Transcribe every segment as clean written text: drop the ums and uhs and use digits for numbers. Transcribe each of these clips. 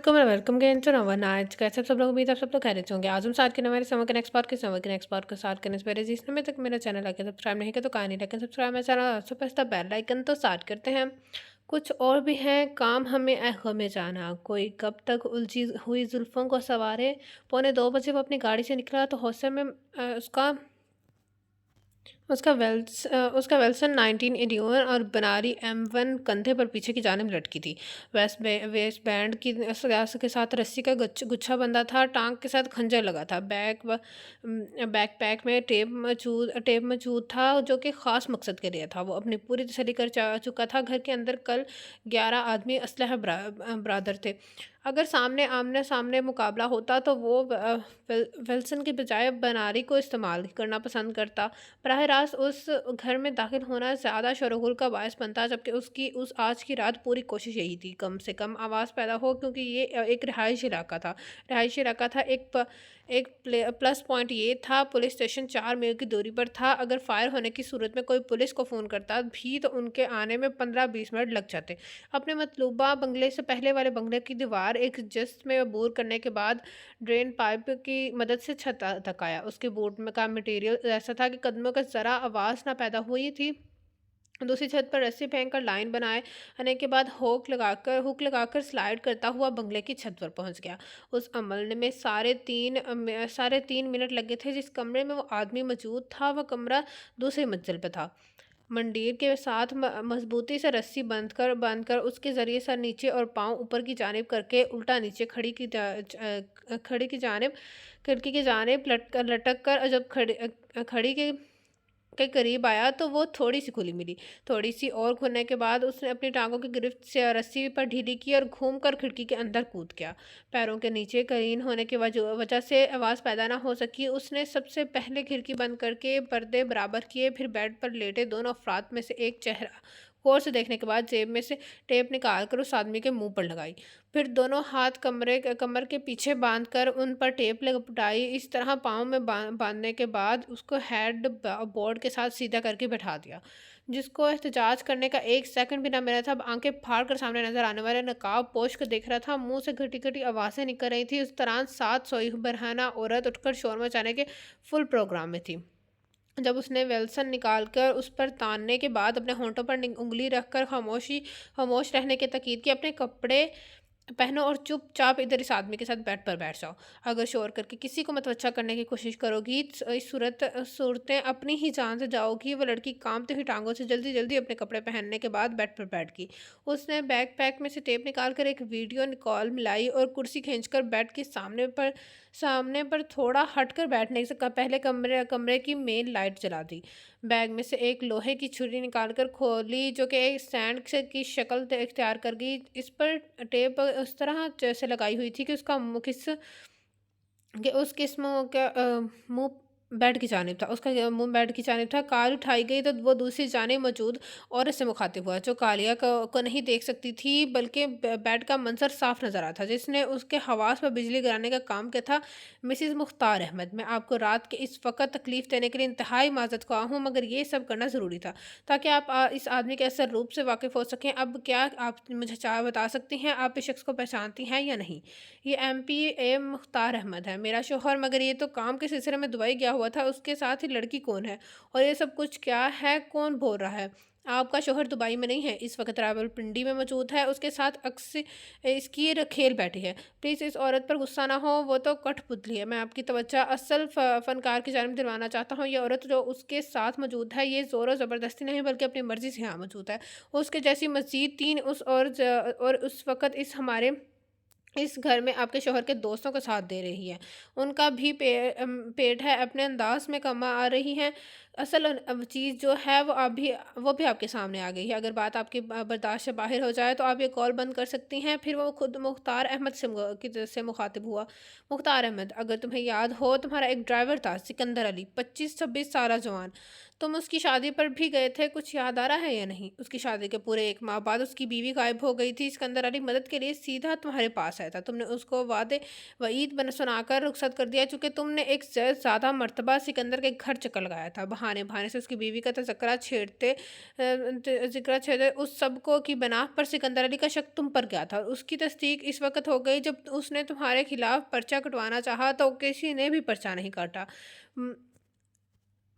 Welcome welcome again to नवर nights. कैसे सब लोग? उम्मीद है आप सब लोग खैरियत से होंगे। आज हम स्टार्ट करने वाले समर के नेक्स्ट पार्ट को स्टार्ट करने से पहले जिसने अभी तक मेरा चैनल आके सब्सक्राइब नहीं किया तो कहानी लेकिन सब्सक्राइब मेरा channel super star bell icon. तो स्टार्ट करते हैं। कुछ और भी हैं काम हमें हमें जाना, कोई कब तक उलझी हुई जुल्फों को सवारे। 1:45 वो अपनी गाड़ी से निकला तो हौसले में उसका वेल्सन 1981 और बनारी M1 कंधे पर पीछे की जानिब लटकी थी। वेस्ट बैंड की के साथ रस्सी का गुच्छा बंधा था, टांग के साथ खंजर लगा था। बैकपैक में टेप मौजूद था जो कि खास मकसद के लिए था। वो अपनी पूरी तसल्ली कर चुका था। घर के अंदर कल 11 आदमी असलहा बरादर थे। अगर सामने आमने सामने मुकाबला होता तो वो विल्सन की बजाय बनारी को इस्तेमाल करना पसंद करता। बराह रास्त उस घर में दाखिल होना ज़्यादा शोरगुल का बायस बनता, जबकि उसकी उस आज की रात पूरी कोशिश यही थी कम से कम आवाज़ पैदा हो, क्योंकि ये एक रिहायशी इलाका था। प्लस पॉइंट ये था, पुलिस स्टेशन 4 मील की दूरी पर था। अगर फायर होने की सूरत में कोई पुलिस को फ़ोन करता भी तो उनके आने में 15-20 मिनट लग जाते। अपने मतलूबा बंगले से पहले वाले बंगले की दीवार एक जस्त में अबूर करने के बाद ड्रेन पाइप की मदद से छत तक आया। उसके बूट में का मटेरियल ऐसा था कि कदमों का ज़रा आवाज़ ना पैदा हुई थी। दूसरी छत पर रस्सी फेंक कर लाइन बनाए आने के बाद हुक लगाकर स्लाइड करता हुआ बंगले की छत पर पहुंच गया। उस अमल में साढ़े 3 मिनट लगे थे। जिस कमरे में वो आदमी मौजूद था वह कमरा दूसरी मंजिल पर था। मंडीर के साथ मजबूती से रस्सी बंद कर उसके ज़रिए सर नीचे और पाँव ऊपर की जानिब करके उल्टा नीचे खड़ी की जानिब खिड़की की जानिब लटक कर जब खड़ी के करीब आया तो वो थोड़ी सी खुली मिली। थोड़ी सी और खुलने के बाद उसने अपनी टांगों की गिरफ्त से रस्सी पर ढीली की और घूम कर खिड़की के अंदर कूद गया। पैरों के नीचे करीन होने की वजह से आवाज़ पैदा ना हो सकी। उसने सबसे पहले खिड़की बंद करके पर्दे बराबर किए, फिर बेड पर लेटे दोनों अफराद में से एक चेहरा गौर से देखने के बाद जेब में से टेप निकाल कर उस आदमी के मुंह पर लगाई। फिर दोनों हाथ कमर के पीछे बांधकर उन पर टेप लपटाई। इस तरह पाँव में बांधने के बाद उसको हेड बोर्ड के साथ सीधा करके बैठा दिया। जिसको एहतजाज करने का एक सेकंड भी ना मिला था। अब आंखें फाड़ कर सामने नजर आने वाले नकाब पोश को देख रहा था। मुंह से घटी घटी आवाज़ें निकल रही थी। उस दौरान सात सोई बरहाना औरत उठकर शोर मचाने के फुल प्रोग्राम में थी। जब उसने वेल्सन निकालकर उस पर तानने के बाद अपने होंठों पर उंगली रखकर खामोश रहने की ताकीद की। अपने कपड़े पहनो और चुपचाप इधर इस आदमी के साथ बेड पर बैठ जाओ। अगर शोर करके किसी को मतवच्छा करने की कोशिश करोगी इस सूरतें अपनी ही जान से जाओगी। वो लड़की कांपती हुई टांगों से जल्दी जल्दी अपने कपड़े पहनने के बाद बेड पर बैठ गई। उसने बैकपैक में से टेप निकाल कर एक वीडियो कॉल मिलाई और कुर्सी खींचकर बेड के सामने पर थोड़ा हटकर बैठने से पहले कमरे कमरे की मेन लाइट जला दी। बैग में से एक लोहे की छुरी निकालकर खोली जो कि एक स्टैंड की शक्ल इख्तियार कर गई। इस पर टेप उस तरह से लगाई हुई थी कि उस किस्म का मुंह बेड की जानिब था। उसका मुंह बेड की जानिब था। कार उठाई गई तो वो दूसरी जानिब मौजूद औरत से मुखातिब हुआ जो कालिया को नहीं देख सकती थी, बल्कि बेड का मंजर साफ नजर आता था। जिसने उसके हवास पर बिजली गिराने का काम किया था। मिसिज मुख्तार अहमद, मैं आपको रात के इस वक्त तकलीफ देने के लिए इंतहाई माजरत ख्वाह हूँ, मगर ये सब करना ज़रूरी था ताकि आप इस आदमी के असर रूप से वाकिफ़ हो सकें। अब क्या आप मुझे चाह बता सकती हैं आप इस शख्स को पहचानती हैं या नहीं? ये MP मुख्तार अहमद है, मेरा शोहर, मगर ये तो काम के सिलसिले में दुबई गया हुआ था। उसके साथ ही लड़की कौन है और ये सब कुछ क्या है? कौन बोल रहा है? आपका शोहर दुबई में नहीं है, इस वक्त रावलपिंडी में मौजूद है। उसके साथ अक्स इसकी रखेल बैठी है। प्लीज़ इस औरत पर गुस्सा ना हो, वो तो कठपुतली है। मैं आपकी तवज्जो असल फनकार की जानिब दिलवाना चाहता हूँ। ये औरत जो उसके साथ मौजूद है ये ज़ोर ज़बरदस्ती नहीं बल्कि अपनी मर्ज़ी से यहाँ मौजूद है। उसके जैसी मज़ीद 3 और उस वक़्त इस घर में आपके शौहर के दोस्तों का साथ दे रही है। उनका भी पेट है, अपने अंदाज़ में कमा आ रही हैं। असल चीज़ जो है वो भी आपके सामने आ गई है। अगर बात आपकी बर्दाश्त से बाहर हो जाए तो आप ये कॉल बंद कर सकती हैं। फिर वो खुद मुख्तार अहमद से मुखातिब हुआ। मुख्तार अहमद, अगर तुम्हें याद हो तुम्हारा एक ड्राइवर था सिकंदर अली, 25-26 साल जवान तुम उसकी शादी पर भी गए थे, कुछ याद आ रहा है या नहीं? उसकी शादी के पूरे 1 माह बाद उसकी बीवी गायब हो गई थी। सिकंदर अली मदद के लिए सीधा तुम्हारे पास आया था। तुमने उसको वादे वईद बन सुनाकर रुखसत कर दिया, चूँकि तुमने एक से ज़्यादा मर्तबा सिकंदर के घर चक्कर लगाया था। बहाने-बहाने से उसकी बीवी का तज़किरा छेड़ते ज़िक्र छेड़े उस सब को की बिना पर सिकंदर अली का शक तुम पर गया था, और उसकी तस्दीक इस वक़्त हो गई जब उसने तुम्हारे खिलाफ पर्चा कटवाना चाहा तो किसी ने भी पर्चा नहीं काटा। उम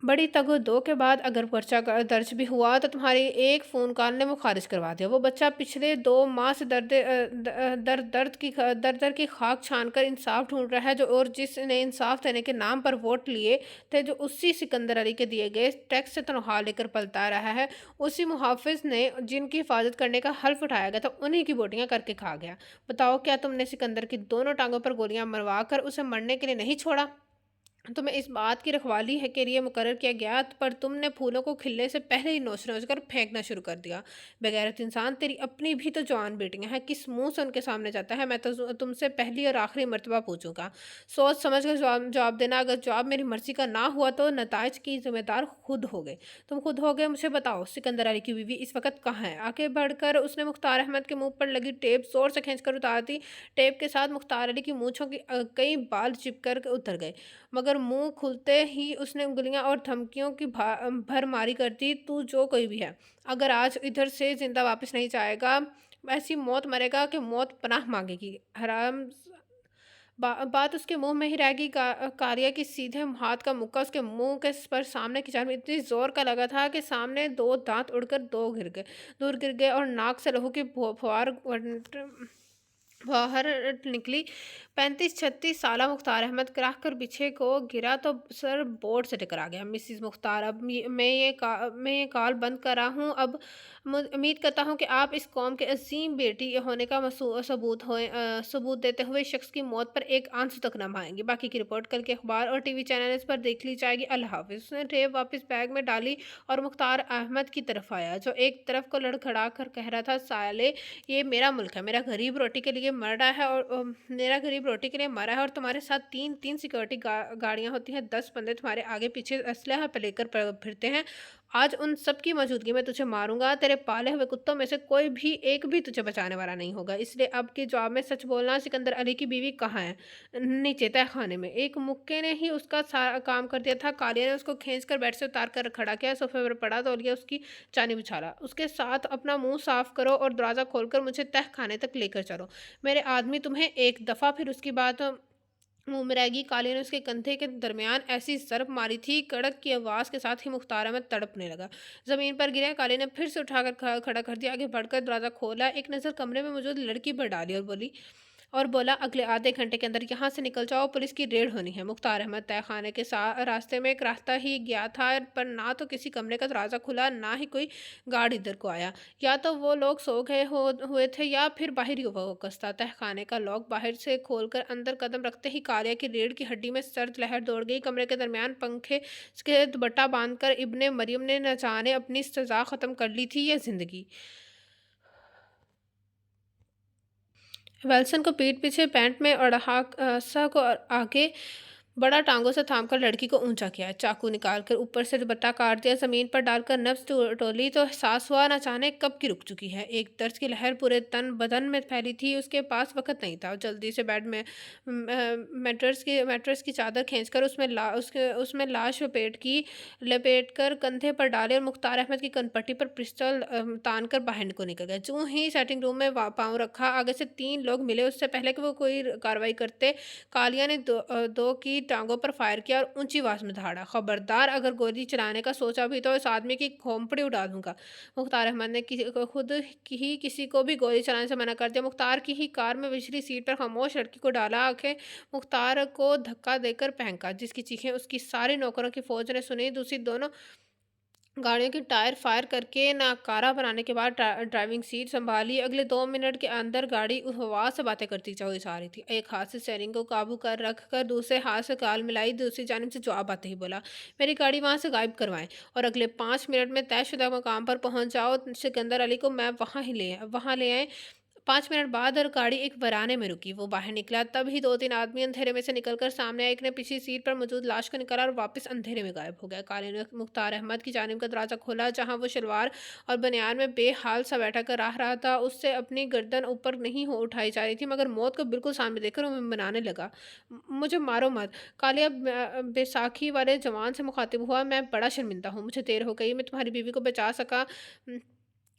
बड़ी तग-दो के बाद अगर पर्चा दर्ज भी हुआ तो तुम्हारी एक फ़ोन कॉल ने वो ख़ारिज करवा दिया। वो बच्चा पिछले 2 माह से दर-दर की खाक छानकर इंसाफ़ ढूँढ रहा है, जो और जिसने इंसाफ़ देने के नाम पर वोट लिए थे, जो उसी सिकंदर अली के दिए गए टैक्स से तनख़्वाह लेकर पलता रहा है, उसी मुहाफ़िज़ ने जिनकी हिफ़ाज़त करने का हल्फ़ उठाया गया था, उन्हीं की बोटियाँ करके खा गया। बताओ, क्या तुमने सिकंदर की दोनों टाँगों पर गोलियाँ मरवा कर उसे मरने के लिए नहीं छोड़ा? तुम्हें इस बात की रखवाली है के लिए मुकर्रर किया गया, पर तुमने फूलों को खिलने से पहले ही नोच-नोच कर फेंकना शुरू कर दिया। बेगैरत इंसान, तेरी अपनी भी तो जवान बेटियाँ हैं, किस मुँह से उनके सामने जाता है? मैं तो तुमसे पहली और आखिरी मर्तबा पूछूँगा। सोच समझ कर जवाब जवाब देना, अगर जवाब मेरी मर्ज़ी का ना हुआ तो नताइज की ज़िम्मेदार खुद होगे। तुम खुद होगे। मुझे बताओ, सिकंदर अली की बीवी इस वक़्त कहाँ है? आगे बढ़कर उसने मुख्तार अहमद के मुँह पर लगी टेप ज़ोर से खींचकर उतार दी। टेप के साथ मुख्तार अली की मूँछों के कई बाल चिपक कर उतर गए। मगर मुँह खुलते ही उसने उंगलियाँ और धमकियों की भरमारी कर दी। तू जो कोई भी है, अगर आज इधर से ज़िंदा वापस नहीं जाएगा, ऐसी मौत मरेगा कि मौत पनाह माँगेगी। बात उसके मुँह में ही रहेगी। कारिया की सीधे हाथ का मुक्का उसके मुँह के पर सामने की जानिब इतनी ज़ोर का लगा था कि सामने 2 दाँत उड़कर 2 दूर गिर गए और नाक से लहू की फुहार बाहर निकली। 35-36 साला मुख्तार अहमद कराह कर पीछे को गिरा तो सर बोर्ड से टकरा गया। मिसिज़ मुख्तार, अब मैं ये कॉल बंद कर रहा हूँ। अब उम्मीद करता हूँ कि आप इस कौम के अज़ीम बेटी होने का सबूत देते हुए इस शख्स की मौत पर एक आंसू तक न बहाएँगे। बाकी की रिपोर्ट कल के अखबार और टीवी चैनल्स पर देख ली जाएगी। अल्लाह हाफ़िज़। उसने टेप वापस बैग में डाली और मुख्तार अहमद की तरफ आया, जो एक तरफ को लड़खड़ा कर कह रहा था, साले, ये मेरा मुल्क है, मेरा गरीब रोटी के लिए मर रहा है, और मेरा गरीब रोटी के लिए मरा है, और तुम्हारे साथ 3-3 सिक्योरिटी गाड़ियाँ होती हैं, 10 बंदे तुम्हारे आगे पीछे असलहा पे लेकर फिरते हैं। आज उन सब की मौजूदगी में तुझे मारूंगा। तेरे पाले हुए कुत्तों में से कोई भी एक भी तुझे बचाने वाला नहीं होगा। इसलिए अब के जवाब में सच बोलना। सिकंदर अली की बीवी कहाँ है? नीचे तहखाने में। एक मुक्के ने ही उसका सारा काम कर दिया था। कालिया ने उसको खींच कर बेड से उतार कर खड़ा किया, सोफे पर पड़ा तौलिया उसकी जानिब उछाला। उसके साथ अपना मुंह साफ करो और दरवाज़ा खोलकर मुझे तहखाने तक लेकर चलो। मेरे आदमी, तुम्हें एक दफ़ा फिर उसकी बात मुँह में रहेगी। काली ने उसके कंधे के दरमियान ऐसी ज़रब मारी थी, कड़क की आवाज़ के साथ ही मुख्तार अहमद तड़पने लगा। ज़मीन पर गिरा। काली ने फिर से उठाकर खड़ा कर दिया, आगे बढ़कर दरवाज़ा खोला, एक नज़र कमरे में मौजूद लड़की पर डाली और बोला, अगले आधे घंटे के अंदर यहाँ से निकल जाओ, पुलिस की रेड होनी है। मुख्तार अहमद तहखाने के रास्ते में एक रास्ता ही गया था, पर ना तो किसी कमरे का दरवाज़ा खुला, ना ही कोई गार्ड इधर को आया। या तो वो लोग सो गए हुए थे, या फिर बाहर ही फोकस था। तहखाने का लॉक बाहर से खोलकर अंदर कदम रखते ही कालिया की रीढ़ की हड्डी में सर्द लहर दौड़ गई। कमरे के दरमियान पंखे के दुपट्टा बांधकर इब्ने मरियम ने न जाने अपनी सजा ख़त्म कर ली थी या जिंदगी। वेल्सन को पीठ पीछे पैंट में सा को आगे बड़ा टांगों से थामकर लड़की को ऊंचा किया। चाकू निकालकर ऊपर से दुपट्टा काट दिया। जमीन पर डालकर नब्ज टोली तो एहसास हुआ न जाने कब की रुक चुकी है। एक दर्द की लहर पूरे तन बदन में फैली थी। उसके पास वक्त नहीं था। जल्दी से बेड में मैट्रेस की चादर खींचकर उसमें लाश लपेट कर कंधे पर डाले और मुख्तार अहमद की कनपट्टी पर पिस्टल तान कर बाहर को निकल गए। जो ही सेटिंग रूम में पाँव रखा, आगे से 3 लोग मिले। उससे पहले कि वो कोई कार्रवाई करते, कालिया ने दो की टांगों पर फायर किया और ऊंची आवाज में दहाड़ा, खबरदार, अगर गोली चलाने का सोचा भी तो इस आदमी की खोपड़ी उड़ा दूंगा। मुख्तार अहमद ने खुद ही किसी को भी गोली चलाने से मना कर दिया। मुख्तार की ही कार में पिछली सीट पर खामोश लड़की को डाला, आंखें मुख्तार को धक्का देकर फेंका, जिसकी चीखें उसकी सारी नौकरों की फौज ने सुनी। दूसरी दोनों गाड़ियों की टायर फायर करके नाकारा बनाने के बाद ड्राइविंग सीट संभाली। अगले 2 मिनट के अंदर गाड़ी उस हवा से बातें करती चली जा रही थी। एक हाथ से स्टीयरिंग को काबू कर रख कर दूसरे हाथ से काल मिलाई। दूसरी जानिब से जवाब आते ही बोला, मेरी गाड़ी वहां से गायब करवाएं और अगले 5 मिनट में तयशुदा मकाम पर पहुंच जाओ। सिकंदर अली को मैं वहां ले आए। 5 मिनट बाद और गाड़ी एक बरामदे में रुकी। वो बाहर निकला, तभी 2-3 आदमी अंधेरे में से निकलकर सामने आए। एक ने पिछली सीट पर मौजूद लाश को निकाला और वापस अंधेरे में गायब हो गया। काले ने मुख्तार अहमद की जानिब का दरवाज़ा खोला, जहाँ वो शलवार और बनियान में बेहाल सा बैठा कर राह रहा था। उससे अपनी गर्दन ऊपर नहीं हो उठाई जा रही थी, मगर मौत को बिल्कुल सामने देखकर वो बनाने लगा, मुझे मारो मत।" कालिया बैसाखी वाले जवान से मुखातिब हुआ, "मैं बड़ा शर्मिंदा हूँ, मुझे देर हो गई, मैं तुम्हारी बीवी को बचा सका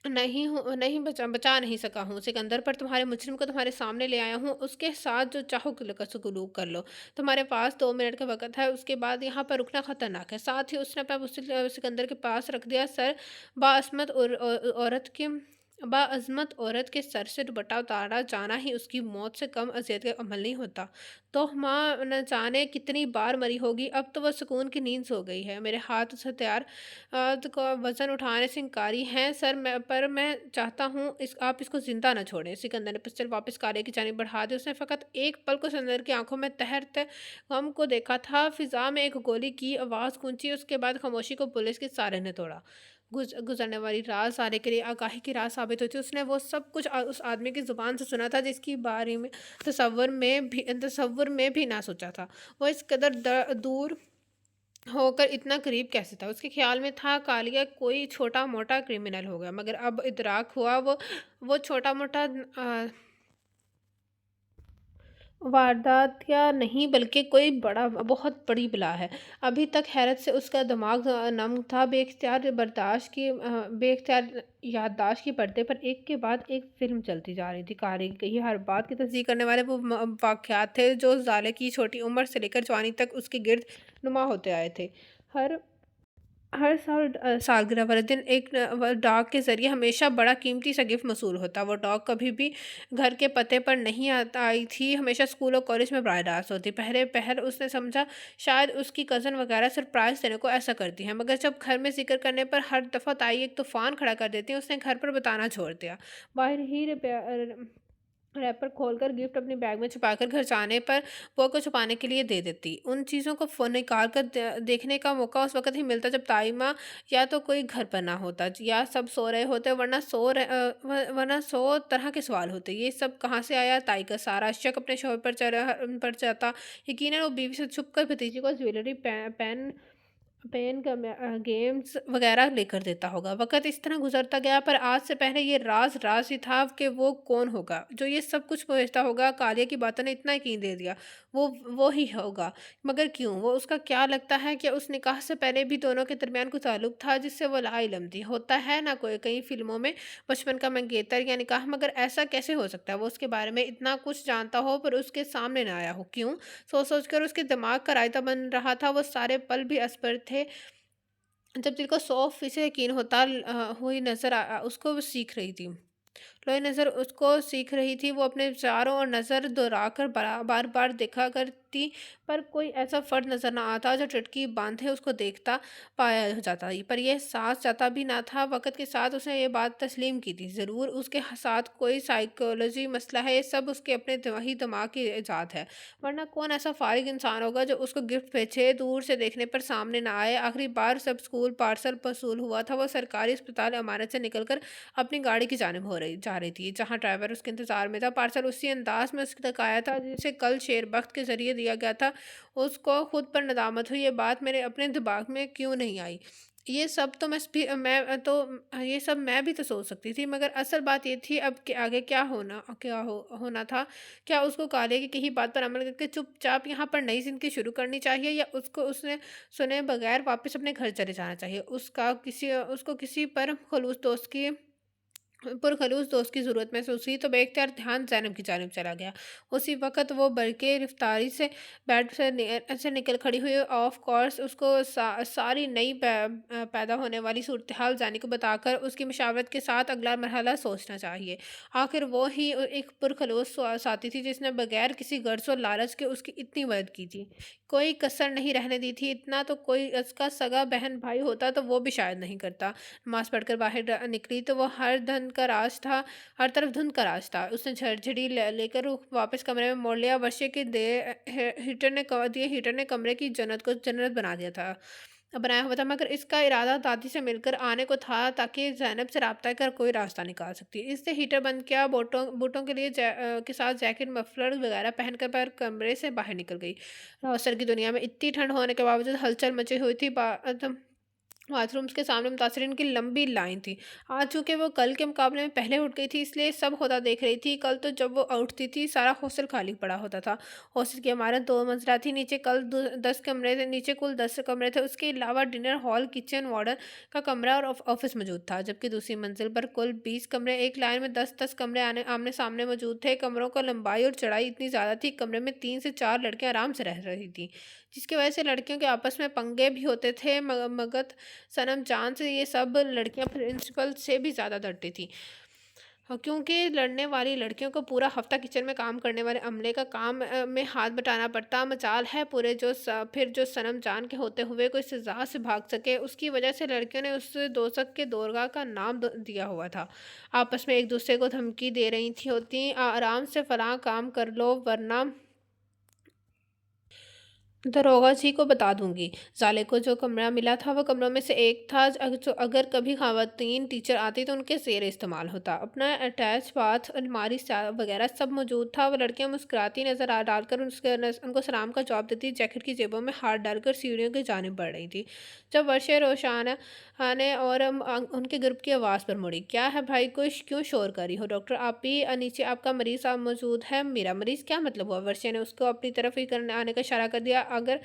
नहीं बचा बचा नहीं सका हूँ। सिकंदर पर तुम्हारे मुजरिम को तुम्हारे सामने ले आया हूँ, उसके साथ जो चाहो सलूक कर लो। तुम्हारे पास 2 मिनट का वक़्त है, उसके बाद यहाँ पर रुकना खतरनाक है।" साथ ही उसने अपना सिकंदर के पास रख दिया। सर बाअज़मत औरत के बाअज़मत औरत के सर से दुपट्टा उतारा जाना ही उसकी मौत से कम अज़ियत का अमल नहीं होता। तो माँ न जाने कितनी बार मरी होगी, अब तो वह सुकून की नींद सो गई है। मेरे हाथ उस हथियार को वज़न उठाने से इनकारी हैं सर, मैं चाहता हूँ आप इसको ज़िंदा ना छोड़ें। सिकंदर ने पिस्टल वापस काले की जानिब बढ़ा दी। उसने फ़कत एक पल को सिकंदर की आँखों में तहरते गम को देखा था। फ़िज़ा में एक गोली की आवाज़ गूंजी, उसके बाद खामोशी को पुलिस के सारे ने तोड़ा। गुज़रने वाली रात सारे के लिए आगाही की रात साबित हुई थी। उसने वो सब कुछ उस आदमी की ज़ुबान से सुना था, जिसके बारे में तसव्वुर में भी ना सोचा था। वो इस कदर दूर होकर इतना करीब कैसे था? उसके ख़्याल में था कालिया कोई छोटा-मोटा क्रिमिनल होगा, मगर अब इदराक हुआ वो छोटा-मोटा वारदात या नहीं, बल्कि कोई बड़ा बहुत बड़ी बला है। अभी तक हैरत से उसका दिमाग नम था। बेख्तियार याददाश्त के पर्दे पर एक के बाद एक फ़िल्म चलती जा रही थी। कारी की हर बात की तस्दीक करने वाले वो वाक़यात थे, जो ज़ाले की छोटी उम्र से लेकर जवानी तक उसके गिर्द नुमा होते आए थे। हर हर साल सालगिरह वाले दिन एक डाक के ज़रिए हमेशा बड़ा कीमती सा गिफ्ट मौसूल होता। वो डाक कभी भी घर के पते पर नहीं आई थी, हमेशा स्कूल और कॉलेज में बराह रास्त होती। पहले पहल उसने समझा शायद उसकी कज़न वगैरह सरप्राइज़ देने को ऐसा करती हैं, मगर जब घर में ज़िक्र करने पर हर दफ़ा ताई एक तूफ़ान खड़ा कर देती हैं, उसने घर पर बताना छोड़ दिया। बाहर ही रैपर खोलकर गिफ्ट अपने बैग में छुपाकर घर जाने पर बुआ को छुपाने के लिए दे देती। उन चीज़ों को निकाल कर देखने का मौका उस वक़्त ही मिलता, जब ताई माँ या तो कोई घर पर ना होता, या सब सो रहे होते, वरना 100 तरह के सवाल होते। ये सब कहाँ से आया? ताई का सारा शक अपने शौहर पर जाता। यकीनन वो बीवी से छुप कर भतीजी को ज्वेलरी, पेन गेम्स वगैरह लेकर देता होगा। वक़्त इस तरह गुज़रता गया, पर आज से पहले ये राज़ ही था कि वो कौन होगा, जो ये सब कुछ भेजता होगा। कालिया की बातों ने इतना यकीन दे दिया, वो ही होगा। मगर क्यों? वो उसका क्या लगता है कि उस निकाह से पहले भी दोनों के दरमियान कोई ताल्लुक था, जिससे वो लाइलम थी। होता है ना कोई कई फ़िल्मों में बचपन का मंगेतर या निकाह, मगर ऐसा कैसे हो सकता है? वो उसके बारे में इतना कुछ जानता हो, पर उसके सामने ना आया हो। क्यों? सोच-सोच कर उसके दिमाग का रायता बन रहा था। वो सारे पल भी असपर थे, जब दिल को 100% यकीन हुई नज़र उसको वो सीख रही थी। लोई नज़र उसको सीख रही थी। वो अपने चारों ओर नज़र दौड़ाकर बार-बार देखा करती, पर कोई ऐसा फ़र्द नज़र ना आता जो चुटकी बाँधे उसको देखता पाया जाता। पर यह एहसास जाता भी ना था। वक़्त के साथ उसने ये बात तस्लीम की थी। ज़रूर उसके साथ कोई साइकोलॉजी मसला है, ये सब उसके अपने वही दिमाग की इजाद है। वरना कौन ऐसा फ़ारिग इंसान होगा जो उसको गिफ्ट भेजे, दूर से देखने पर सामने ना आए। आखिरी बार जब स्कूल पार्सल वसूल हुआ था, वो सरकारी अस्पताल इमारत से निकलकर अपनी गाड़ी की जानिब जा रही थी, जहाँ ड्राइवर उसके इंतज़ार में था। पार्सल उसी अंदाज में उसके तक आया था, जिसे कल शेरबख्त के ज़रिए दिया गया था। उसको खुद पर नदामत हुई, ये बात मेरे अपने दिमाग में क्यों नहीं आई? ये सब तो मैं तो ये सब मैं भी तो सोच सकती थी, मगर असल बात ये थी अब कि आगे होना था। क्या उसको काले की कही बात पर अमल करके चुपचाप यहाँ पर नई ज़िंदगी शुरू करनी चाहिए, या उसको उसने सुने बगैर वापस अपने घर चले जाना चाहिए? उसको किसी पर पुरखलूस दोस्त की ज़रूरत महसूस हुई, तो बेख्तियार ध्यान ज़ैनब की जानिब चला गया। उसी वक़्त वो बड़के रफ़्तारी से बेड से निकल खड़ी हुई। ऑफ़ कोर्स उसको सारी नई पैदा होने वाली सूरत-हाल जानी को बताकर उसकी मशावरत के साथ अगला मरहला सोचना चाहिए। आखिर वो ही एक पुरखलूस साथी थी, जिसने बगैर किसी गर्ज़ और लालच के उसकी इतनी मदद की थी। कोई कसर नहीं रहने दी थी। इतना तो कोई उसका सगा बहन-भाई होता तो वो भी शायद नहीं करता। नमाज़ पढ़कर बाहर निकली तो वो हर तरफ धुंध का राज था। उसने झड़झड़ी लेकर वापस कमरे में मोड़ लिया। वर्षे के हीटर ने कमरे की जन्नत को जन्नत बना दिया था। बनाया हुआ था, मगर इसका इरादा दादी से मिलकर आने को था ताकि ज़ैनब से राब्ता कर कोई रास्ता निकाल सकती। इसने हीटर बंद किया, बूटों बूटों के लिए के साथ जैकेट, मफलर वगैरह पहनकर पर कमरे से बाहर निकल गई। रोस्टर की दुनिया में इतनी ठंड होने के बावजूद हलचल मची हुई थी। बाथरूम्स के सामने मुतासरीन की लंबी लाइन थी। आज चूँकि वो कल के मुकाबले में पहले उठ गई थी, इसलिए सब होता देख रही थी। कल तो जब वो उठती थी सारा हॉस्टल खाली पड़ा होता था। हॉस्टल की इमारत 2 मंजिला थी। नीचे कल दु 10 कमरे थे, नीचे कुल 10 कमरे थे। उसके अलावा डिनर हॉल, किचन, वार्डन का कमरा और ऑफ़िस मौजूद था। जबकि दूसरी मंजिल पर कुल 20 कमरे, एक लाइन में 10-10 कमरे आमने-सामने मौजूद थे। कमरों का लंबाई और चौड़ाई इतनी ज़्यादा थी, कमरे में 3 से 4 लड़कियाँ आराम से रह रही थीं, जिसकी वजह से लड़कियों के आपस में पंगे भी होते थे। मगर सनम जान से ये सब लड़कियां प्रिंसिपल से भी ज़्यादा डरती थी। हाँ, क्योंकि लड़ने वाली लड़कियों को पूरा हफ्ता किचन में काम करने वाले अमले का काम में हाथ बटाना पड़ता। मजाल है पूरे फिर जो सनम जान के होते हुए कोई सजा से भाग सके, उसकी वजह से लड़कियों ने उस दोजख के दौरगा का नाम दिया हुआ था। आपस में एक दूसरे को धमकी दे रही थी होती, आराम से फलां काम कर लो वरना दरोगा जी को बता दूंगी। साले को जो कमरा मिला था वो कमरों में से एक था। अगर कभी खवातीन टीचर आती तो उनके ज़ेर इस्तेमाल होता। अपना अटैच बाथ, अलमारी वगैरह सब मौजूद था। वो लड़कियां मुस्कुराती नजर आ डालकर उनको सलाम का जवाब देती, जैकेट की जेबों में हाथ डालकर सीढ़ियों की जानिब बढ़ रही थी। जब वर्षा रोशाना आने और उनके ग्रुप की आवाज़ पर मुड़ी। क्या है भाई, कुछ क्यों शोर करी हो? डॉक्टर आप ही नीचे, आपका मरीज आप मौजूद है। मेरा मरीज क्या मतलब हुआ? वर्षा ने उसको अपनी तरफ ही करने आने का इशारा कर दिया। अगर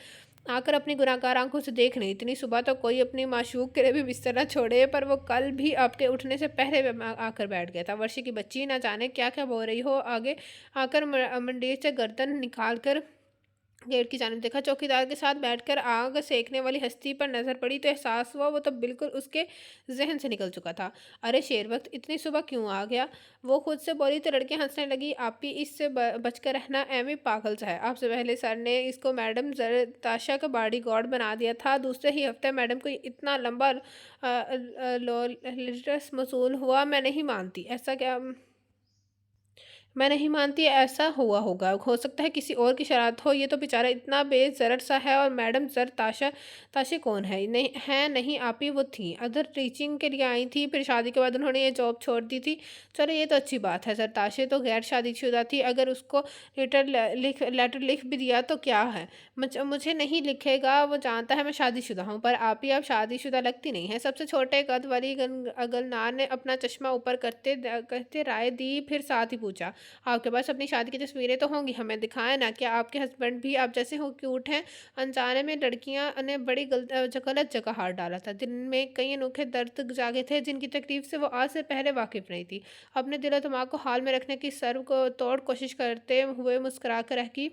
आकर अपनी गुनाहगार आंखों से देख नहीं, इतनी सुबह तो कोई अपनी माशूक के लिए भी बिस्तर न छोड़े, पर वो कल भी आपके उठने से पहले आकर बैठ गया था। वर्षा की बच्ची ना जाने क्या क्या बोल रही हो। आगे आकर मंडीर से गर्दन निकाल कर गेट की जानिब देखा। चौकीदार के साथ बैठकर आग सेकने वाली हस्ती पर नजर पड़ी तो एहसास हुआ वो तो बिल्कुल उसके जहन से निकल चुका था। अरे शेर वक्त इतनी सुबह क्यों आ गया? वो खुद से बोली तो लड़कियां हंसने लगी। आप ही इससे बचकर रहना, एमी पागल सा है। आपसे पहले सर ने इसको मैडम ताशा का बॉडी गार्ड बना दिया था। दूसरे ही हफ्ते मैडम को इतना लंबा लिटरस मसूल हुआ। मैं नहीं मानती ऐसा क्या मैं नहीं मानती ऐसा हुआ होगा। हो सकता है किसी और की शरारत हो। ये तो बेचारा इतना बेज़रर सा है। और मैडम ताशा कौन है? नहीं आप ही वो थी। अदर टीचिंग के लिए आई थी, फिर शादी के बाद उन्होंने ये जॉब छोड़ दी थी। चलो ये तो अच्छी बात है। सर ताशा तो गैर शादीशुदा थी। अगर उसको लेटर लिख भी दिया तो क्या है? मुझे नहीं लिखेगा, वो जानता है मैं शादीशुदा हूँ। पर आप ही अब शादीशुदा लगती नहीं है। सबसे छोटे कद वाली अगलनार ने अपना चश्मा ऊपर करते राय दी, फिर साथ ही पूछा, आपके पास अपनी शादी की तस्वीरें तो होंगी, हमें दिखाएं ना। क्या आपके हस्बैंड भी आप जैसे हो क्यूट हैं? अनजाने में लड़कियां ने बड़ी गलत जगह हाथ डाला था। दिन में कई अनोखे दर्द जागे थे जिनकी तकलीफ से वो आज से पहले वाकिफ नहीं थी। अपने दिलो दिमाग को हाल में रखने की सर्व को तोड़ कोशिश करते हुए मुस्कुरा कर रह की,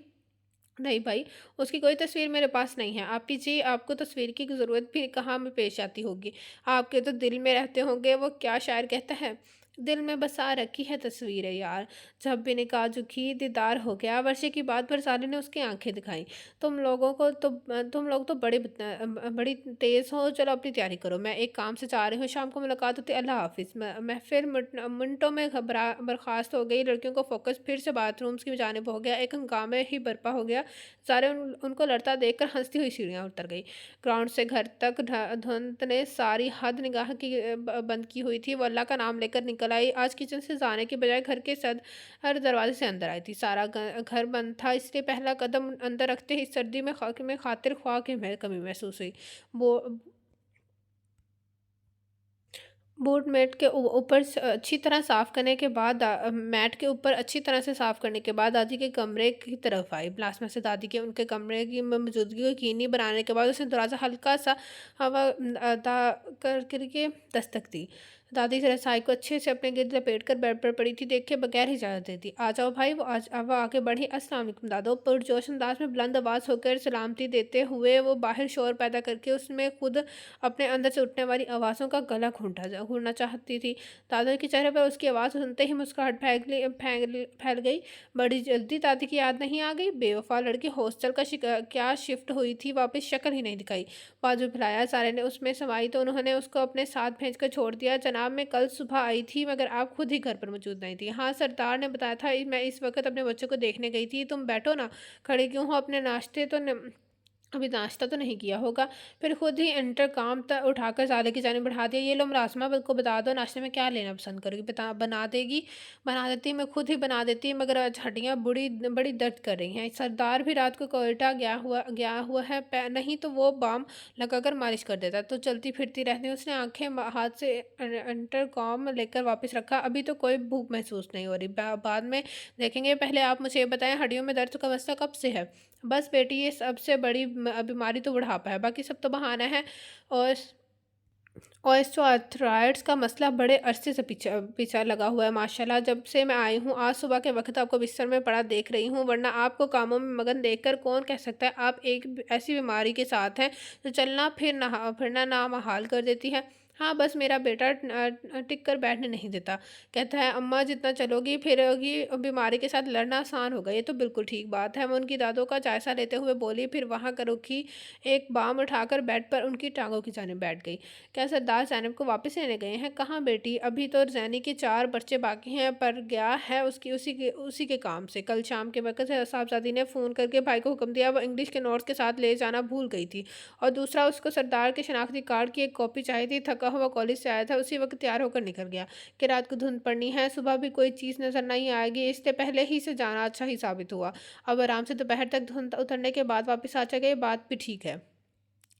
नहीं भाई, उसकी कोई तस्वीर मेरे पास नहीं है। आप ही जी, आपको तस्वीर की ज़रूरत भी कहाँ में पेश आती होगी। आपके तो दिल में रहते होंगे। वो क्या शायर कहता है, दिल में बसा रखी है तस्वीरें यार। जब भी निकाह झुकी दीदार हो गया। वर्षे की बात पर साले ने उसकी आंखें दिखाई। तुम लोग तो बड़ी तेज़ हो। चलो अपनी तैयारी करो, मैं एक काम से जा रही हूँ। शाम को मुलाकात होती है। अल्लाह हाफिज़। महफिल मिनटों में बर्खास्त हो गई। लड़कियों को फोकस फिर से बाथरूम्स की जानिब हो गया। एक हंगामे ही बर्पा हो गया। सारे उनको लड़ता देखकर हंसती हुई सीढ़ियाँ उतर गई। ग्राउंड से घर तक धुंध ने सारी हद निगाह की बंद की हुई थी। वो अल्लाह का नाम लेकर निकल आई। आज किचन से जाने के बजाय घर के हर दरवाजे से अंदर आई थी। सारा घर बंद था, इसलिए पहला कदम अंदर रखते ही सर्दी में खातिर ख्वाह की कमी महसूस हुई। वो बोर्ड मैट के ऊपर अच्छी तरह साफ़ करने के बाद मैट के ऊपर अच्छी तरह से साफ़ करने के बाद दादी के कमरे की तरफ आई। प्लाज्मा से दादी के उनके कमरे की मौजूदगी को यकीनी बनाने के बाद उसने दरवाज़ा हल्का सा हवा अदा करके दस्तक दी। दादी रसाई को अच्छे से अपने गिर्द लपेट कर बेड पर पड़ी थी, देख के बगैर ही इजाज़त देती। आ जाओ भाई। वो आगे बढ़ी। अस्सलाम वालेकुम दादो। पुरजोश अंदाज में बुलंद आवाज़ होकर सलामती देते हुए वो बाहर शोर पैदा करके उसमें खुद अपने अंदर से उठने वाली आवाज़ों का गला घूंटना चाहती थी। दादाजी के चेहरे पर उसकी आवाज़ सुनते ही मुस्कुराहट फैल गई। बड़ी जल्दी दादी की याद नहीं आ गई? बेवफा लड़की, हॉस्टल का क्या शिफ्ट हुई थी, वापस शक्ल ही नहीं दिखाई। बाजू फैलाया। सारे ने उसमें समाई तो उन्होंने उसको अपने साथ भेजकर छोड़ दिया। जनाब मैं कल सुबह आई थी, मगर आप खुद ही घर पर मौजूद नहीं थी। हाँ सरदार ने बताया था। मैं इस वक्त अपने बच्चों को देखने गई थी। तुम बैठो ना, खड़े क्यों हो? अपने नाश्ते तो अभी नाश्ता तो नहीं किया होगा। फिर खुद ही इंटरकॉम तक उठाकर ज़ाले की जानिब बढ़ा दिया, "ये लो राजमा को बता दो नाश्ते में क्या लेना पसंद करोगी? बना देगी, बना देती, मैं खुद ही बना देती, मगर आज हड्डियाँ बड़ी दर्द कर रही हैं।" सरदार भी रात को कोयटा गया हुआ है, नहीं तो वो बाम लगाकर मालिश कर देता। तो चलती फिरती रहती, उसने आंखें हाथ से इंटरकॉम लेकर वापस रखा। "अभी तो कोई भूख महसूस नहीं हो रही, बाद में देखेंगे, पहले आप मुझे ये बताएं, हड्डियों में दर्द का मसला कब से है?" बस बेटी, ये सबसे बड़ी बीमारी तो बुढ़ापा है, बाकी सब तो बहाना है। और ऑस्टियोआर्थराइड्स का मसला बड़े अरसे से पीछा पीछा लगा हुआ है माशाल्लाह। जब से मैं आई हूँ, आज सुबह के वक्त आपको बिस्तर में पड़ा देख रही हूँ, वरना आपको कामों में मगन देखकर कौन कह सकता है आप एक ऐसी बीमारी के साथ हैं जो चलना फिरना नामहाल कर देती है। हाँ, बस मेरा बेटा टिक कर बैठने नहीं देता। कहता है, अम्मा जितना चलोगी फिरोगी बीमारी के साथ लड़ना आसान होगा। ये तो बिल्कुल ठीक बात है। मैं उनकी दादों का जायजा लेते हुए बोली, फिर वहाँ का रुखी एक बाम उठाकर बेड पर उनकी टांगों की जानिब बैठ गई। क्या सरदार ज़ैनब को वापस लेने गए हैं? कहाँ बेटी, अभी तो ज़ैनी के 4 बच्चे बाकी हैं, पर गया है उसी के काम से। कल शाम के वक़्त साहबज़ादी ने फ़ोन करके भाई को हुक्म दिया, वो इंग्लिश के नोट्स के साथ ले जाना भूल गई थी। और दूसरा, उसको सरदार के शनाख्ती कार्ड की एक कॉपी चाहिए थी। थका हुआ कॉलेज से आया था, उसी वक़्त तैयार होकर निकल गया कि रात को धुंध पड़नी है, सुबह भी कोई चीज़ नज़र नहीं आएगी, इसलिए पहले ही से जाना अच्छा ही साबित हुआ। अब आराम से दोपहर तक धुंध उतरने के बाद वापस आ जाएगा, ये बात भी ठीक है।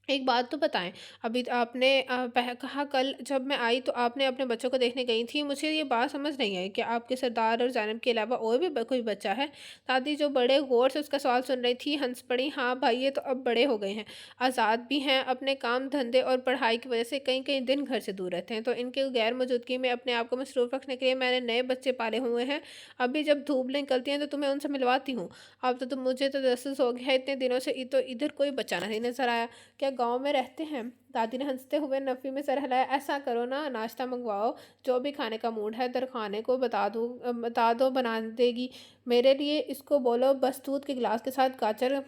एक बात तो बताएँ, अभी तो आपने कहा कल जब मैं आई तो आपने अपने बच्चों को देखने गई थी। मुझे ये बात समझ नहीं आई कि आपके सरदार और ज़ैनब के अलावा और भी कोई बच्चा है? दादी जो बड़े गौर से उसका सवाल सुन रही थी, हंस पड़ी। हाँ भाई, ये तो अब बड़े हो गए हैं, आज़ाद भी हैं, अपने काम धंधे और पढ़ाई की वजह से कई-कई दिन घर से दूर रहते हैं। तो इनके गैर मौजूदगी में अपने आप को मसरूफ़ रखने के लिए मैंने नए बच्चे पाले हुए हैं। अभी जब धूप निकलती है तो तुम्हें उनसे मिलवाती हूँ। अब तो मुझे तो तजस्सुस हो गया है, इतने दिनों से तो इधर कोई बच्चा नहीं नज़र आया। क्या गाँव में रहते हैं? दादी ने हंसते हुए नफ़ी में सर हिलाया। ऐसा करो ना, नाश्ता मंगवाओ, जो भी खाने का मूड है। दरखाने को बता दो बना देगी। मेरे लिए इसको बोलो बस दूध के गिलास के साथ गाजर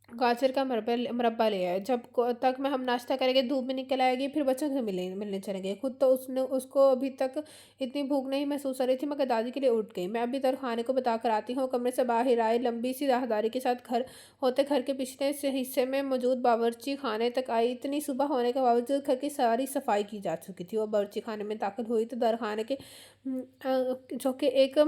गाजर का मुरब्बा ले आए। जब तक में हम नाश्ता करेंगे धूप भी निकल आएगी, फिर बच्चों से मिलने चलेंगे। खुद तो उसने उसको अभी तक इतनी भूख नहीं महसूस हो रही थी, मगर दादी के लिए उठ गई। मैं अभी तक खाने को बता कर आती हूँ। कमरे से बाहर आए, लंबी सी राहदारी के साथ घर के पिछले से हिस्से में मौजूद बावर्ची खाने तक आई। इतनी सुबह होने के बावजूद घर की सारी सफाई की जा चुकी थी। वो बावर्ची खाने में दाखिल हुई तो दरखाने के जो कि एक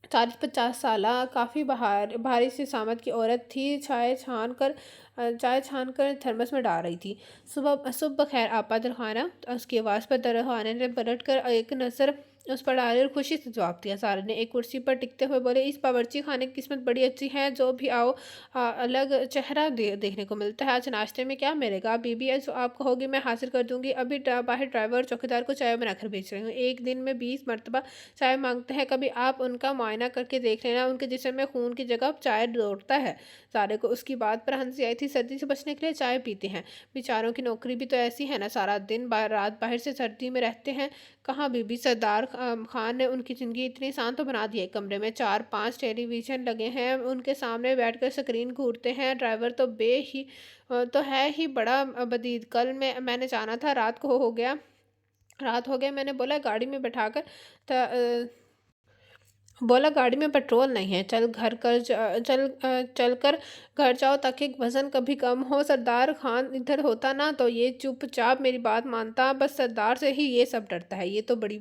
40-50 साला काफ़ी भारी सी सामत की औरत थी। चाय छान कर थर्मस में डाल रही थी। सुबह खैर आपा दरखाना। उसकी आवाज़ पर दरखाने ने पलट कर एक नज़र उस पर डाली और खुशी से जवाब दिया। सारा ने एक कुर्सी पर टिकते हुए बोले, इस बावर्ची खाने की किस्मत बड़ी अच्छी है, जो भी आओ अलग चेहरा देखने को मिलता है। आज नाश्ते में क्या मिलेगा? बीबी जो आप कहोगी मैं हासिल कर दूंगी। अभी बाहर ड्राइवर और चौकीदार को चाय बनाकर बेच रही हूँ। एक दिन में 20 मरतबा चाय मांगते हैं, कभी आप उनका मुआयना करके देख लेना, उनके जिस्म में खून की जगह चाय दौड़ता है। सारे को उसकी बात पर हंसी आई थी। सर्दी से बचने के लिए चाय पीते हैं, बेचारों की नौकरी भी तो ऐसी है ना, सारा दिन रात बाहर से सर्दी में रहते हैं। कहाँ बीबी, सरदार खान ने उनकी ज़िंदगी इतनी आसान तो बना दी है। कमरे में 4-5 टेलीविज़न लगे हैं, उनके सामने बैठकर स्क्रीन घूरते हैं। ड्राइवर तो तो है ही बड़ा बदीद। कल मैंने जाना था, रात हो गया। मैंने बोला गाड़ी में बैठाकर बोला गाड़ी में पेट्रोल नहीं है, चल कर घर जाओ ताकि वज़न कभी कम हो। सरदार खान इधर होता ना तो ये चुपचाप मेरी बात मानता, बस सरदार से ही ये सब डरता है। ये तो बुरी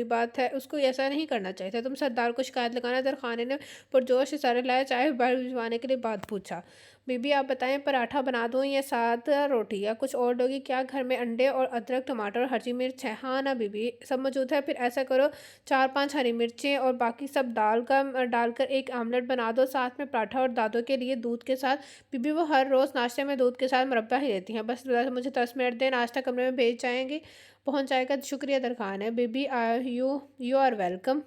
बात है, उसको ऐसा नहीं करना चाहिए था। तुम सरदार को शिकायत लगाना। दरखाने ने पुरजोश इशारे लाया, चाय भिजवाने के लिए बात पूछा। बीबी आप बताएं, पराठा बना दूं या साथ रोटी या कुछ और दोगी क्या? घर में अंडे और अदरक टमाटर और हरी मिर्च है? हाँ ना बीबी, सब मौजूद है। फिर ऐसा करो, 4-5 हरी मिर्चें और बाकी सब डालकर एक आमलेट बना दो, साथ में पराठा और दादों के लिए दूध के साथ। बीबी वो हर रोज़ नाश्ते में दूध के साथ मुरब्बा ही लेती हैं। बस मुझे 10 मिनट दें, नाश्ता कमरे में भेज जाएंगे, पहुंच जाएगा। शुक्रिया दरखान है बीबी। You are welcome.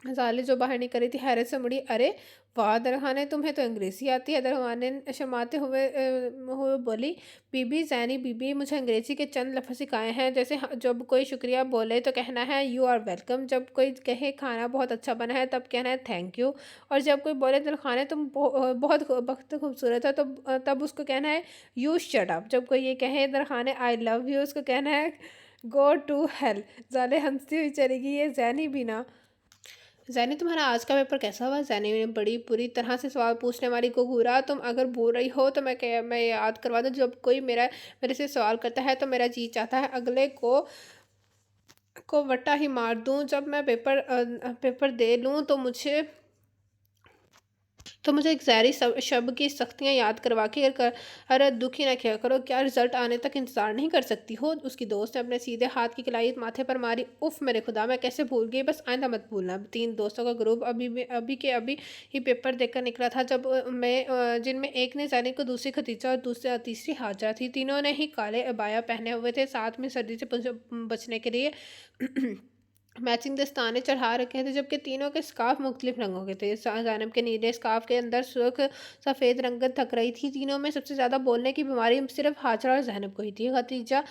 साले जो बाहर निकल रही थी हैरत से मुड़ी। अरे वाह दरखाने, तुम्हें तो अंग्रेज़ी आती है। दरखाने ने शर्माते हुए बोली, बीबी ज़ैनी बीबी, मुझे अंग्रेज़ी के चंद लफ्ज़ सिखाए हैं। जैसे जब कोई शुक्रिया बोले तो कहना है यू आर वेलकम, जब कोई कहे खाना बहुत अच्छा बना है तब कहना है थैंक यू, और जब कोई बोले दरखाने तुम बहुत वक्त खूबसूरत है तो तब उसको कहना है यू शट अप। जब कोई ये कहे दरखाने आई लव यू, उसको कहना है गो टू हेल। ज़ाले हंसती हुई चली गई। ये ज़ैनी भी ना ज़ैनी तुम्हारा आज का पेपर कैसा हुआ? ज़ैनी ने बड़ी बुरी तरह से सवाल पूछने वाली को घूरा। तुम अगर बोल रही हो तो मैं याद करवा दूँ, जब कोई मेरे से सवाल करता है तो मेरा जी चाहता है अगले को वट्टा ही मार दूँ। जब मैं पेपर दे लूँ तो मुझे एक ज़हरी शब्द की सख्तियाँ याद करवा के अरे दुखी ना किया करो। क्या रिजल्ट आने तक इंतज़ार नहीं कर सकती हो? उसकी दोस्त ने अपने सीधे हाथ की कलाई माथे पर मारी। उफ मेरे खुदा, मैं कैसे भूल गई, बस आइंदा मत भूलना। तीन दोस्तों का ग्रुप अभी ही पेपर देकर निकला था, जिनमें एक ने जैनिब को, दूसरी खदीजा और तीसरी हाजरा थी। तीनों ने ही काले अबाया पहने हुए थे, साथ में सर्दी से बचने के लिए मैचिंग दस्ताने चढ़ा रखे थे, जबकि तीनों के स्कार्फ मुख्तलिफ रंगों के थे। ज़ैनब के नीले स्कार्फ के अंदर सुर्ख सफ़ेद रंगत थक रही थी। तीनों में सबसे ज़्यादा बोलने की बीमारी सिर्फ हाजरा और ज़ैनब को ही थी। खदीजा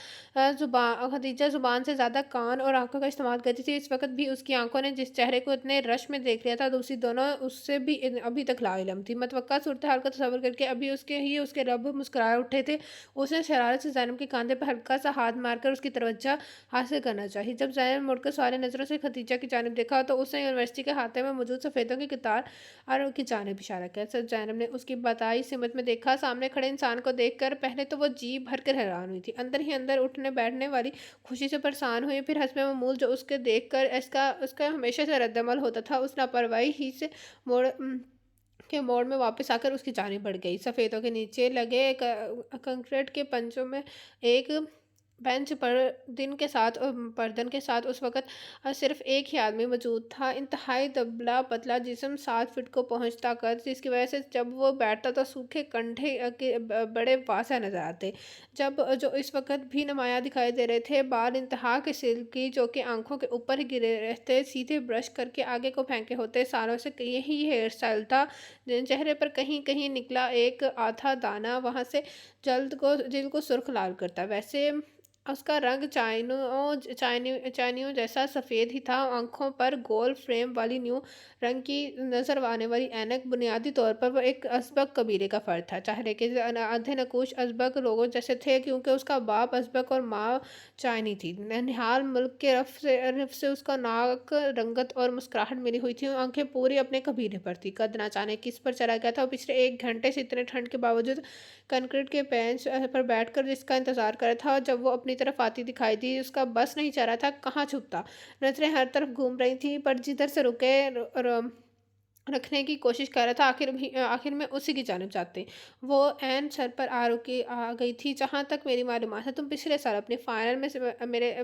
ज़ुबान से ज़्यादा कान और आंखों का इस्तेमाल करती थी। इस वक्त भी उसकी आंखों ने जिस चेहरे को इतने रश में देख लिया था, दूसरी दोनों उससे भी अभी तक लाइलम थी। मतवक्का सूरत हाल का तस्वर करके अभी उसके रब मुस्कुरा उठे थे। उसने शरारत से ज़ैनब के कंधे पर हल्का सा हाथ मारकर उसकी तवज्जो हासिल करना चाहिए। जब ज़ैनब मुड़कर सवालिया नज़रों से खदीजा की जानिब देखा तो उसने यूनिवर्सिटी के हाथे में मौजूद सफ़ेदों की कतार और की जानिब इशारा किया। सब ज़ैनब ने उसकी बताई सिमत में देखा। सामने खड़े इंसान को देखकर पहले तो वो जी भर कर हैरान हुई थी, अंदर ही अंदर उठने बैठने वाली खुशी से परेशान हुई। फिर हस्बे मामूल जो उसके देख कर इसका उसका हमेशा से रद्दमल होता था, उस लापरवाही ही से मोड़ के मोड़ में वापस आकर उसकी जानिब बढ़ गई। सफ़ेदों के नीचे लगे कंक्रीट के पंचों में एक बेंच पर पर्दन के साथ उस वक़्त सिर्फ़ एक ही आदमी मौजूद था। इंतहाई दुबला पतला जिस्म 7 फीट को पहुँचता कद, जिसकी वजह से जब वो बैठता तो सूखे कंधे के बड़े वासा नज़र आते। जो इस वक़्त भी नुमायाँ दिखाई दे रहे थे। बाल इंतहा के सिल्की, जो कि आँखों के ऊपर ही गिरे रहते, सीधे ब्रश करके आगे को फेंके होते। सालों से यही हेयर स्टाइल था। चेहरे पर कहीं-कहीं निकला एक आधा दाना वहाँ से जिल्द को सुर्ख लाल करता। वैसे उसका रंग चाइनियों जैसा सफ़ेद ही था। आँखों पर गोल फ्रेम वाली न्यू रंग की नज़र आने वाली ऐनक, बुनियादी तौर पर वो एक अज़बक कबीले का फ़र्द था। चेहरे के आधे नकूश अज़बक लोगों जैसे थे, क्योंकि उसका बाप अज़बक और माँ चाइनी थी। ननिहाल मुल्क के रफ से उसका नाक, रंगत और मुस्कुराहट मिली हुई थी। आँखें पूरी अपने कबीले पर थी। कद ना जाने किस पर चला गया था। और पिछले 1 घंटे से इतने ठंड के बावजूद कंक्रीट के बेंच पर बैठकर जिसका इंतज़ार कर रहा था, जब वो अपनी तरफ आती दिखाई दी, उसका बस नहीं चाह रहा था कहाँ छुपता। नज़रें हर तरफ घूम रही थी, पर जिधर से रुके रखने की कोशिश कर रहा था, आखिर में उसी की जानिब जाते। वो ऐन सर पर आ गई थी। जहाँ तक मेरी मालूमात है, तुम पिछले साल अपने फाइनल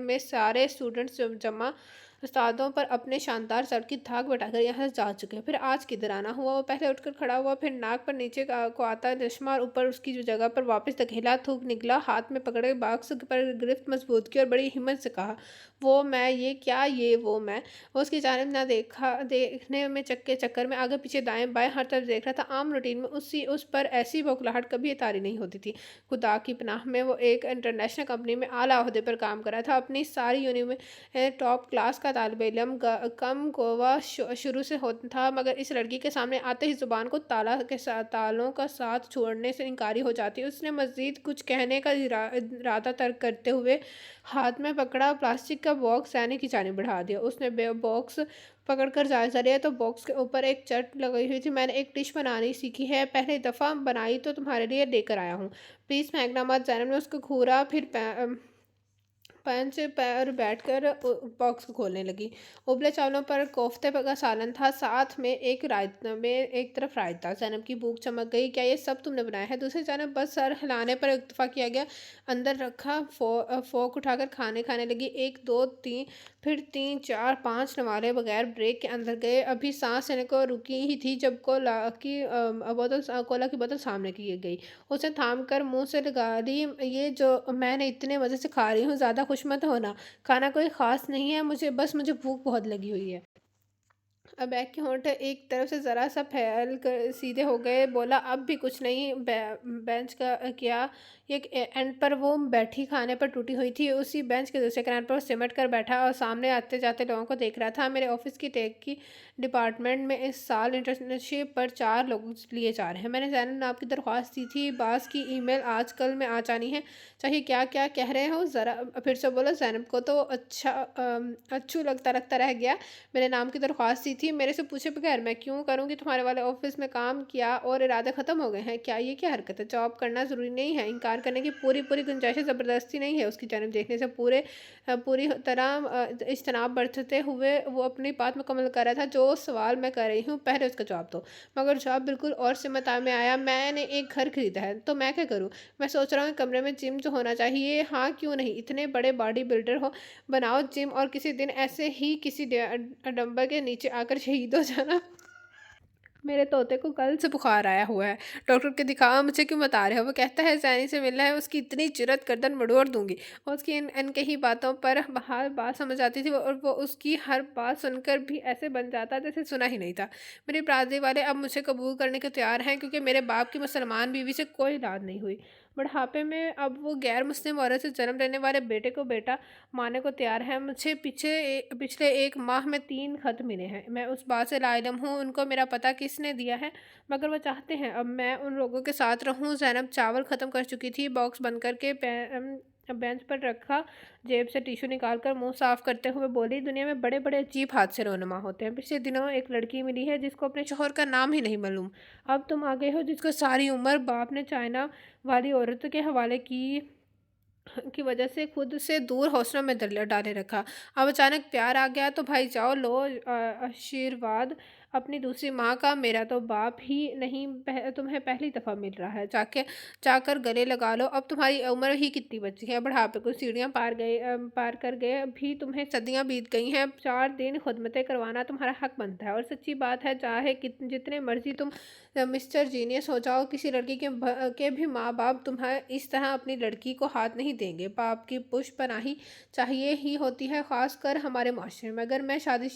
में सारे स्टूडेंट्स जमा उस्तादों पर अपने शानदार सर की धाक बैठाकर यहाँ से जा चुके हैं। फिर आज किधर आना हुआ? वो पहले उठकर खड़ा हुआ, फिर नाक पर नीचे को आता चश्मा और ऊपर उसकी जो जगह पर वापस धकेला। थूक निकला, हाथ में पकड़े बॉक्स पर गिरफ्त मजबूत की और बड़ी हिम्मत से कहा, वो मैं, ये क्या, ये वो मैं। वो उसकी जानिब ना देखने में चक्कर में आगे पीछे दाएं बाएं हर तरफ देख रहा था। आम रूटीन में उस पर ऐसी बौखलाहट कभी तारी नहीं होती थी। खुदा की पनाह में वो एक इंटरनेशनल कंपनी में आला ओहदे पर काम कर रहा था। अपनी सारी टॉप क्लास का तालिब इल्म कम गोवा शुरू से होता था, मगर इस लड़की के सामने आते ही ज़ुबान को तालों का साथ छोड़ने से इनकारी हो जाती। उसने मज़ीद कुछ कहने का इरादा तर्क करते हुए हाथ में पकड़ा प्लास्टिक का बॉक्स सैनी की जानिब बढ़ा दिया। उसने बॉक्स पकड़कर जायज़ा लिया तो बॉक्स के ऊपर एक चट लगी हुई थी। मैंने एक डिश बनानी सीखी है, पहली दफ़ा बनाई तो तुम्हारे लिए लेकर आया हूँ, प्लीज़ फेंकना मत। ज़ैनब ने उसको घूरा, फिर बेंच पर बैठकर बॉक्स को खोलने लगी। उबले चावलों पर कोफ्ते का सालन था, साथ में एक तरफ रायता। ज़ैनब की भूख चमक गई। क्या ये सब तुमने बनाया है? दूसरी जानब बस सर हिलाने पर इत्तफ़ाक़ किया गया। अंदर रखा फ़ोर्क उठाकर खाने लगी। 1 2 3 फिर 3 4 5 नवाले बगैर ब्रेक के अंदर गए। अभी सांस लेने को रुकी ही थी जब कोला की बोतल सामने की गई। उसे थाम कर मुँह से लगा दी। ये जो मैंने इतने मज़े से खा रही हूँ, ज़्यादा खुश मत होना। खाना कोई ख़ास नहीं है, मुझे भूख बहुत लगी हुई है। अबैक के होंठ एक तरफ से ज़रा सा फैल कर सीधे हो गए। बोला, अब भी कुछ नहीं। बेंच का क्या एक एंड पर वो बैठी खाने पर टूटी हुई थी। उसी बेंच के दूसरे किनारे पर वो सिमट कर बैठा और सामने आते जाते लोगों को देख रहा था। मेरे ऑफिस की टेक की डिपार्टमेंट में इस साल इंटर्नशिप पर 4 लोग लिए जा रहे हैं। मैंने जैनब नाम की दरख्वास्त दी थी। बास की ईमेल आज कल में आ जानी है। चाहिए क्या क्या कह रहे हो? ज़रा फिर से बोलो। जैनब को तो अच्छू लगता रह गया। मेरे नाम की दरख्वास्त दी थी, मेरे से पूछे बगैर मैं क्यों करूँगी तुम्हारे वाले ऑफिस में काम, किया और इरादे ख़त्म हो गए हैं क्या? ये क्या हरकत है? जॉब करना ज़रूरी नहीं है, इनकार करने की पूरी पूरी गुंजाइश है, ज़बरदस्ती नहीं है। उसकी जानिब देखने से पूरी तरह इज्तनाब बरतते हुए वो अपनी बात मुकम्मल कर रहा था। जो सवाल मैं कर रही हूँ पहले उसका जवाब दो। मगर जवाब बिल्कुल और सिमत में आया, मैंने एक घर खरीदा है तो मैं क्या करूँ? मैं सोच रहा हूँ कमरे में जिम जो होना चाहिए। हाँ क्यों नहीं, इतने बड़े बॉडी बिल्डर हो, बनाओ जिम और किसी दिन ऐसे ही किसी डंबल के नीचे आकर शहीद हो जाना। मेरे तोते को कल से बुखार आया हुआ है, डॉक्टर को दिखाओ। मुझे क्यों बता रहे हो? वो कहता है सैनी से मिलना है, उसकी इतनी जुर्रत गर्दन मड़ोड़ दूंगी। और उसकी इन इनके ही बातों पर हर बात समझ आती थी और वो उसकी हर बात सुनकर भी ऐसे बन जाता जैसे सुना ही नहीं था। मेरे बरादरी वाले अब मुझे कबूल करने को तैयार हैं क्योंकि मेरे बाप की मुसलमान बीवी से कोई औलाद नहीं हुई। बुढ़ापे में अब वो गैर मुस्लिम औरत से जन्म लेने वाले बेटे को बेटा मानने को तैयार है। मुझे पिछले 1 माह में 3 खत मिले हैं। मैं उस बात से लाइलम हूँ उनको मेरा पता किसने दिया है, मगर वो चाहते हैं अब मैं उन लोगों के साथ रहूँ। ज़ैनब चावल ख़त्म कर चुकी थी, बॉक्स बंद करके बेंच पर रखा, जेब से टिश्यू निकाल कर मुँह साफ़ करते हुए बोली, दुनिया में बड़े बड़े अजीब हादसे रोनुमा होते हैं। पिछले दिनों एक लड़की मिली है जिसको अपने शोहर का नाम ही नहीं मालूम। अब तुम आ गए हो जिसको सारी उम्र बाप ने चाइना वाली औरत के हवाले की वजह से खुद से दूर हौसलों में डाले रखा। अब अचानक प्यार आ गया तो भाई जाओ लो आशीर्वाद अपनी दूसरी माँ का। मेरा तो बाप ही नहीं तुम्हें पहली दफ़ा मिल रहा है, जाके जाकर गले लगा लो। अब तुम्हारी उम्र ही कितनी बची है? बुढ़ापे को सीढ़ियाँ पार कर गए, अभी तुम्हें सदियाँ बीत गई हैं। 4 दिन खुदमतें करवाना तुम्हारा हक बनता है। और सच्ची बात है, चाहे जितने मर्जी तुम मिस्टर जीनियस हो जाओ, किसी लड़की के भी माँ बाप तुम्हें इस तरह अपनी लड़की को हाथ नहीं देंगे। बाप की पुष्पनाही चाहिए ही होती है, ख़ास कर हमारे माशरे में। अगर मैं शादी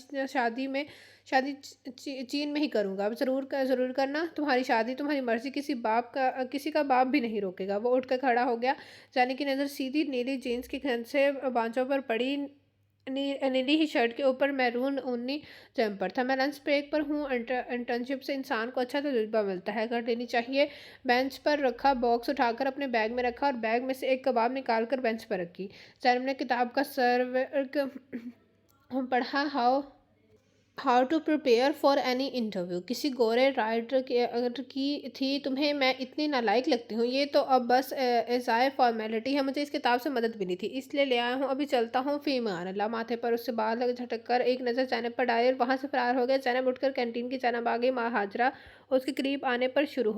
चीन में ही करूँगा। अब ज़रूर करना तुम्हारी शादी, तुम्हारी मर्ज़ी, किसी का बाप भी नहीं रोकेगा। वो उठकर खड़ा हो गया, जाने की नज़र सीधी नीली जीन्स की खन से बांचों पर पड़ी। नीली ही शर्ट के ऊपर मैरून ऊनी जम्पर था। मैं लंच ब्रेक पर हूँ। इंटर्नशिप से इंसान को अच्छा तजुर्बा मिलता है, कर लेनी चाहिए। बेंच पर रखा बॉक्स उठाकर अपने बैग में रखा और बैग में से एक कबाब निकाल कर बेंच पर रखी। सैम ने किताब का सर्व पढ़ा। How to prepare for any interview. किसी गोरे राइटर की थी। तुम्हें मैं इतनी नालायक लगती हूँ? ये तो अब बस एज़ाए फॉर्मेलिटी है। मुझे इस किताब से मदद मिली थी इसलिए ले आया हूँ। अभी चलता हूँ, फ़ी मान अल्लाह। माथे पर उससे बाल लग झटक कर एक नज़र जैनब पर डाली और वहाँ से फरार हो गया। जैनब उठकर कैंटीन की जानब आ गई। माँ हाजरा उसके करीब आने पर शुरू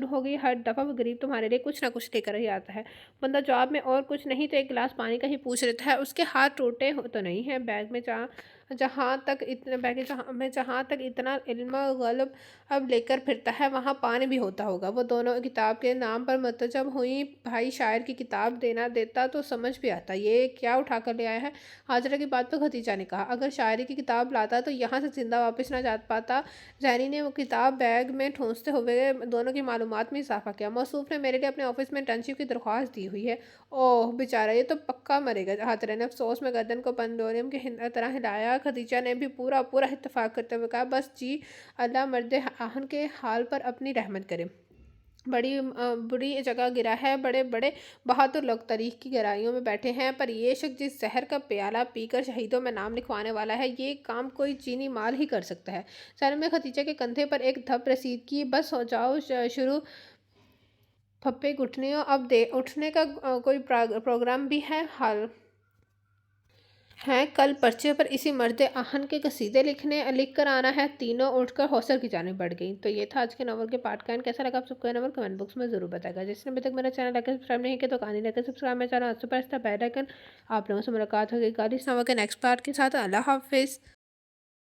हो गई। हर दफ़ा वो गरीब तुम्हारे लिए कुछ ना कुछ लेकर ही आता है। बंदा जवाब में और कुछ नहीं तो एक गिलास पानी का ही पूछ लेता है। उसके हाथ टूटे तो नहीं है? बैग में जहाँ तक इतना इल्म गलब अब लेकर फिरता है वहाँ पानी भी होता होगा। वो दोनों किताब के नाम पर मुतजब हुई। भाई शायर की किताब देता तो समझ भी आता, ये क्या उठा कर ले आया है? हाजरा की बात पर खदीजा ने कहा, अगर शायरी की किताब लाता तो यहाँ से जिंदा वापस ना जा पाता। जैनी ने वो किताब बैग में ठूंसते हुए दोनों की मालूमात में इजाफा किया। मौसूफ ने मेरे लिए अपने ऑफिस में इंटर्नशिप की दरख्वास्त दी हुई है। ओह बेचारा, ये तो पक्का मरेगा। हाजरा ने अफसोस में गर्दन को पंडोलियम की तरह हिलाया। खदीजा ने भी पूरा पूरा इत्तेफाक करते हुए कहा, बस जी, अल्लाह मर्द आहन के हाल पर अपनी रहमत करे। बुरी जगह गिरा है। बड़े बड़े बहादुर लोग तारीख की गहराइयों में बैठे हैं, पर ये शख्स जिस जहर का प्याला पीकर शहीदों में नाम लिखवाने वाला है, ये काम कोई चीनी माल ही कर सकता है। सैनब ने खदीजा के कंधे पर एक धप रसीद की। बस हो जाओ शुरू, फप्पे घुटने। अब दे उठने का कोई प्रोग्राम भी है? हाल हैं कल पर्चे पर इसी मर्द आहन के कसीदे लिख कर आना है। तीनों उठकर हौसर की जाने बढ़ गई। तो ये था आज के नॉवल के पार्ट का। कैसा लगा आप सबको नॉवल कमेंट बॉक्स में जरूर बताएगा। जिसने अभी तक मेरा चैनल लाइक सब्सक्राइब नहीं किया तो कहानी लाइक सब्सक्राइब मेरा चैनल सुपर बेल आइकन। आप लोगों से मुलाकात होगी कल इस नॉवल के नेक्स्ट पार्ट के साथ। अल्लाह हाफिज़।